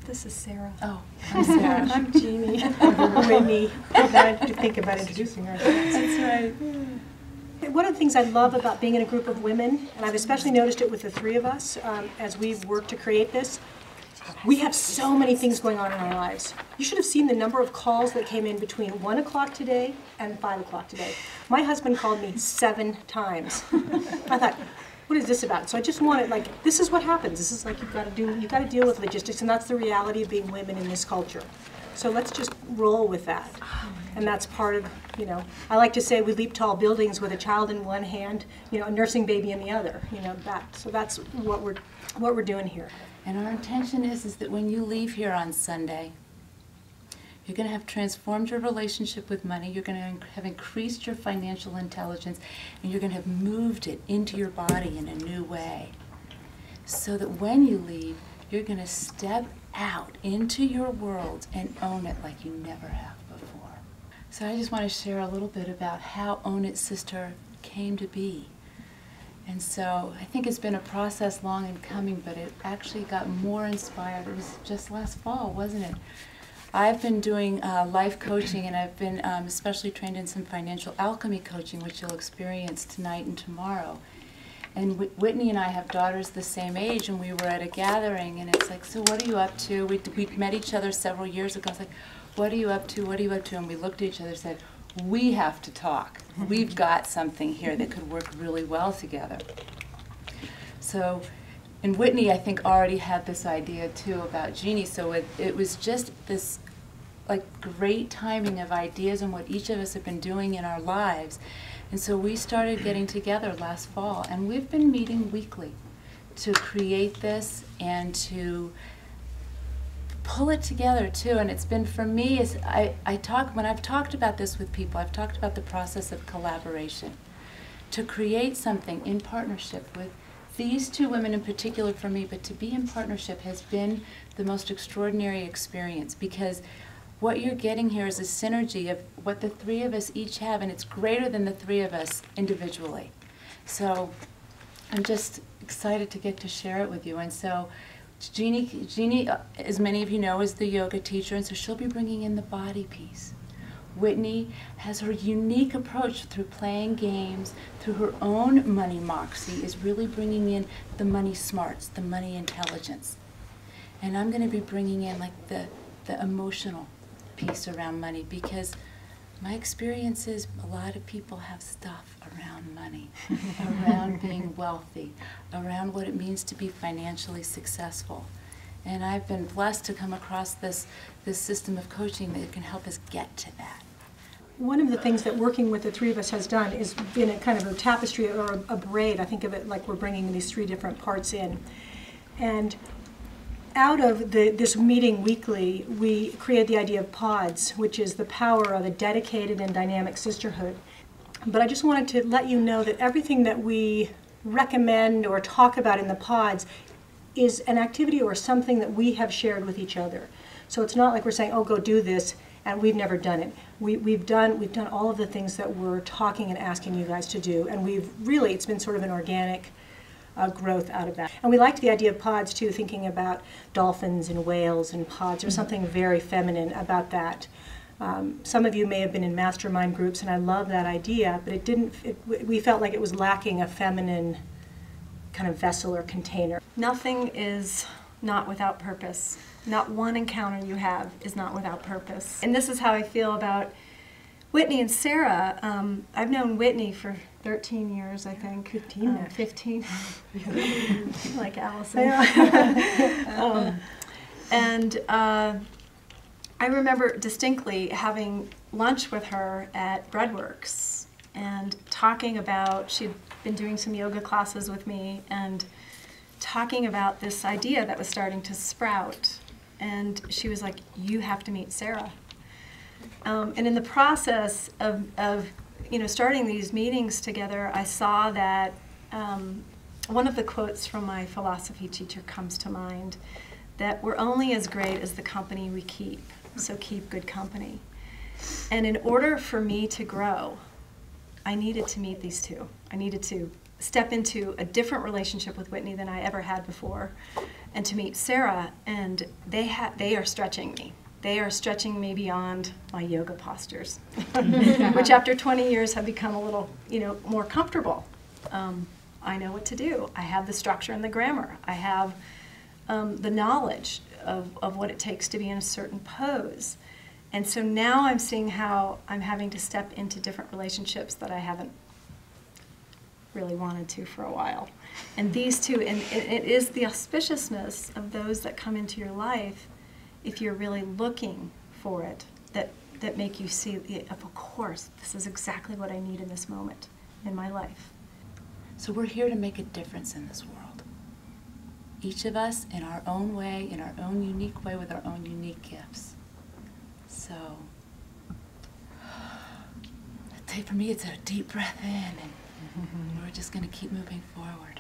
This is Sarah. Oh, I'm Sarah. I'm Jeannie. Whitney. Now I have to think about introducing her. That's right. One of the things I love about being in a group of women, and I've especially noticed it with the three of us as we've worked to create this, we have so many things going on in our lives. You should have seen the number of calls that came in between 1 o'clock today and 5 o'clock today. My husband called me 7 times. I thought, what is this about? So I just wanted, like, this is what happens. This is like you've got to deal with logistics, and that's the reality of being women in this culture. So let's just roll with that. And that's part of, I like to say we leap tall buildings with a child in one hand, a nursing baby in the other, that. So that's what we're doing here. And our intention is that when you leave here on Sunday, you're going to have transformed your relationship with money, you're going to have increased your financial intelligence, and you're going to have moved it into your body in a new way. So that when you leave, you're going to step out into your world and own it like you never have before. So I just want to share a little bit about how Own It Sister came to be. And so I think it's been a process long in coming, but it actually got more inspired. It was just last fall, wasn't it? I've been doing life coaching, and I've been especially trained in some financial alchemy coaching, which you'll experience tonight and tomorrow. And Whitney and I have daughters the same age, and we were at a gathering, and it's like, so what are you up to? We met each other several years ago. I was like, what are you up to? What are you up to? And we looked at each other and said, we have to talk. We've got something here that could work really well together. So, and Whitney, I think, already had this idea too about Jeannie, so it was just this like great timing of ideas and what each of us have been doing in our lives. And so we started getting together last fall, and we've been meeting weekly to create this and to pull it together too. And it's been, for me, when I've talked about this with people, I've talked about the process of collaboration. To create something in partnership with these two women in particular for me, but to be in partnership has been the most extraordinary experience, because what you're getting here is a synergy of what the three of us each have, and it's greater than the three of us individually. So I'm just excited to get to share it with you. And so Jeannie, as many of you know, is the yoga teacher, and so she'll be bringing in the body piece. Whitney has her unique approach through playing games, through her own money moxie, is really bringing in the money smarts, the money intelligence. And I'm going to be bringing in like the emotional piece around money, because my experience is a lot of people have stuff around money, around being wealthy, around what it means to be financially successful. And I've been blessed to come across this system of coaching that can help us get to that. One of the things that working with the three of us has done is been a kind of a tapestry or a braid. I think of it like we're bringing these 3 different parts in. And out of this meeting weekly, we create the idea of pods, which is the power of a dedicated and dynamic sisterhood. But I just wanted to let you know that everything that we recommend or talk about in the pods is an activity or something that we have shared with each other. So it's not like we're saying, oh, go do this, and we've never done it. We've done all of the things that we're talking and asking you guys to do, and it's been sort of an organic growth out of that. And we liked the idea of pods too, thinking about dolphins and whales and pods. There's something very feminine about that. Some of you may have been in mastermind groups, and I love that idea, but we felt like it was lacking a feminine kind of vessel or container. Nothing is not without purpose. Not one encounter you have is not without purpose. And this is how I feel about Whitney and Sarah. I've known Whitney for 13 years, I think. 15 now. 15. Like Allison. I remember distinctly having lunch with her at Breadworks and talking about, she'd been doing some yoga classes with me and talking about this idea that was starting to sprout. And she was like, you have to meet Sarah. And in the process of starting these meetings together, I saw that one of the quotes from my philosophy teacher comes to mind, that we're only as great as the company we keep, so keep good company. And in order for me to grow, I needed to meet these two. I needed to step into a different relationship with Whitney than I ever had before, and to meet Sarah, and they are stretching me. They are stretching me beyond my yoga postures, which after 20 years have become a little, more comfortable. I know what to do. I have the structure and the grammar. I have the knowledge of what it takes to be in a certain pose. And so now I'm seeing how I'm having to step into different relationships that I haven't really wanted to for a while. And these two, and it is the auspiciousness of those that come into your life, if you're really looking for it, that make you see, of course, this is exactly what I need in this moment in my life. So we're here to make a difference in this world. Each of us in our own way, in our own unique way, with our own unique gifts. So, I'd say for me it's a deep breath in, and we're just going to keep moving forward.